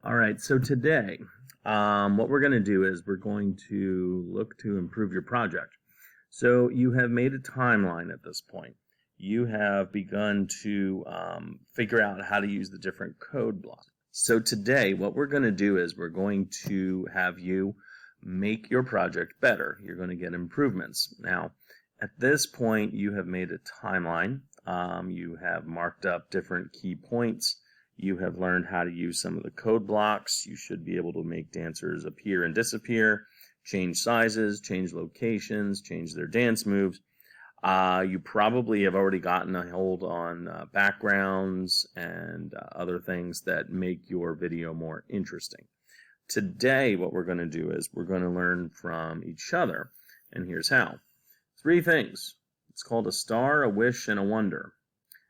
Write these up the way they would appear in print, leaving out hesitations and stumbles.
All right, so today, what we're going to do is we're going to look to improve your project. So you have made a timeline at this point. You have begun to figure out how to use the different code blocks. So today, what we're going to do is we're going to have you make your project better. You're going to get improvements. Now, at this point, you have made a timeline. You have marked up different key points. You have learned how to use some of the code blocks. You should be able to make dancers appear and disappear, change sizes, change locations, change their dance moves. You probably have already gotten a hold on backgrounds and other things that make your video more interesting. Today, what we're going to do is we're going to learn from each other, and here's how. 3 things. It's called a star, a wish, and a wonder.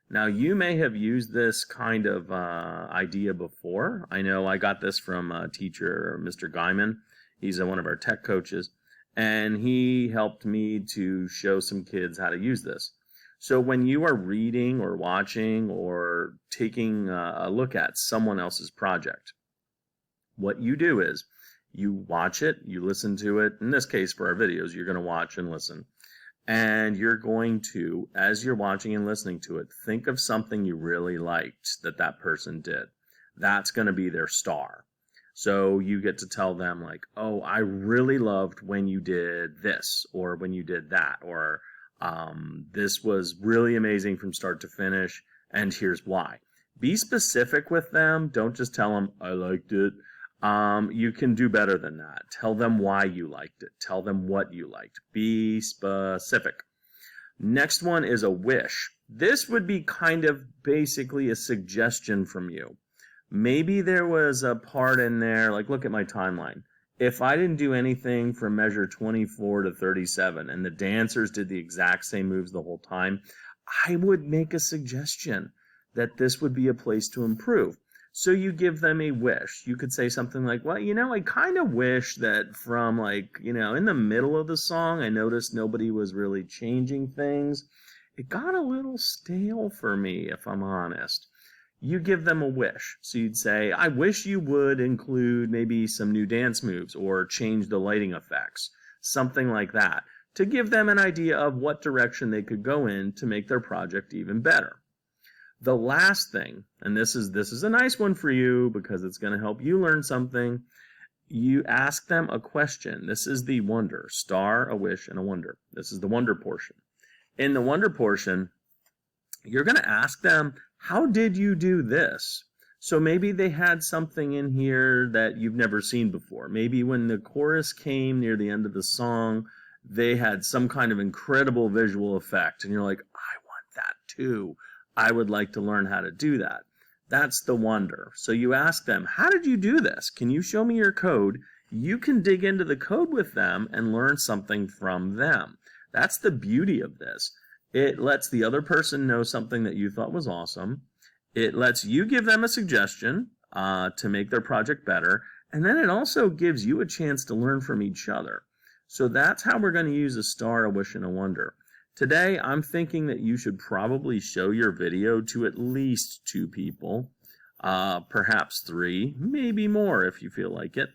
Now, you may have used this kind of idea before. I know I got this from a teacher, Mr. Guyman. He's one of our tech coaches, and he helped me to show some kids how to use this. So when you are reading or watching or taking a look at someone else's project, what you do is you watch it, you listen to it. In this case, for our videos, you're going to watch and listen. And you're going to, as you're watching and listening to it, think of something you really liked that person did. That's going to be their star. So you get to tell them like, oh, I really loved when you did this, or when you did that, or this was really amazing from start to finish, and here's why. Be specific with them. Don't just tell them, I liked it. You can do better than that. Tell them why you liked it. Tell them what you liked. Be specific. Next one is a wish. This would be kind of basically a suggestion from you. Maybe there was a part in there, like look at my timeline. If I didn't do anything from measure 24 to 37 and the dancers did the exact same moves the whole time, I would make a suggestion that this would be a place to improve. So you give them a wish. You could say something like, well, I kind of wish that from in the middle of the song, I noticed nobody was really changing things. It got a little stale for me, if I'm honest. You give them a wish. So you'd say, I wish you would include maybe some new dance moves or change the lighting effects, something like that, to give them an idea of what direction they could go in to make their project even better. The last thing, and this is a nice one for you because it's going to help you learn something, you ask them a question. This is the wonder, star, a wish, and a wonder. This is the wonder portion. In the wonder portion, you're going to ask them, how did you do this? So maybe they had something in here that you've never seen before. Maybe when the chorus came near the end of the song, they had some kind of incredible visual effect, and you're like, I want that too. I would like to learn how to do that. That's the wonder. So you ask them, how did you do this? Can you show me your code? You can dig into the code with them and learn something from them. That's the beauty of this. It lets the other person know something that you thought was awesome. It lets you give them a suggestion to make their project better. And then it also gives you a chance to learn from each other. So that's how we're going to use a star, a wish, and a wonder. Today, I'm thinking that you should probably show your video to at least 2 people, perhaps 3, maybe more if you feel like it.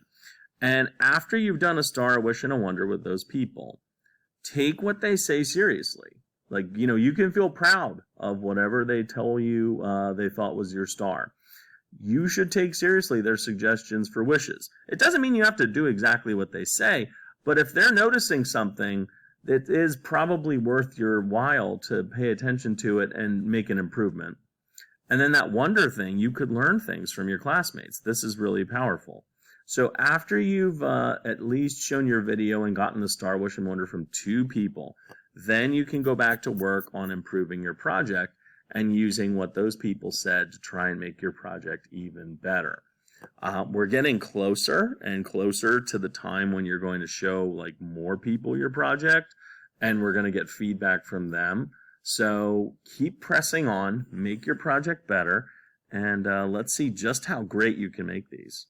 And after you've done a star, a wish, and a wonder with those people, take what they say seriously. Like, you can feel proud of whatever they tell you they thought was your star. You should take seriously their suggestions for wishes. It doesn't mean you have to do exactly what they say, but if they're noticing something, it is probably worth your while to pay attention to it and make an improvement. And then that wonder thing, you could learn things from your classmates. This is really powerful. So after you've at least shown your video and gotten the star, wish, and wonder from 2 people, then you can go back to work on improving your project and using what those people said to try and make your project even better. We're getting closer and closer to the time when you're going to show more people your project, and we're going to get feedback from them. So keep pressing on, make your project better, and let's see just how great you can make these.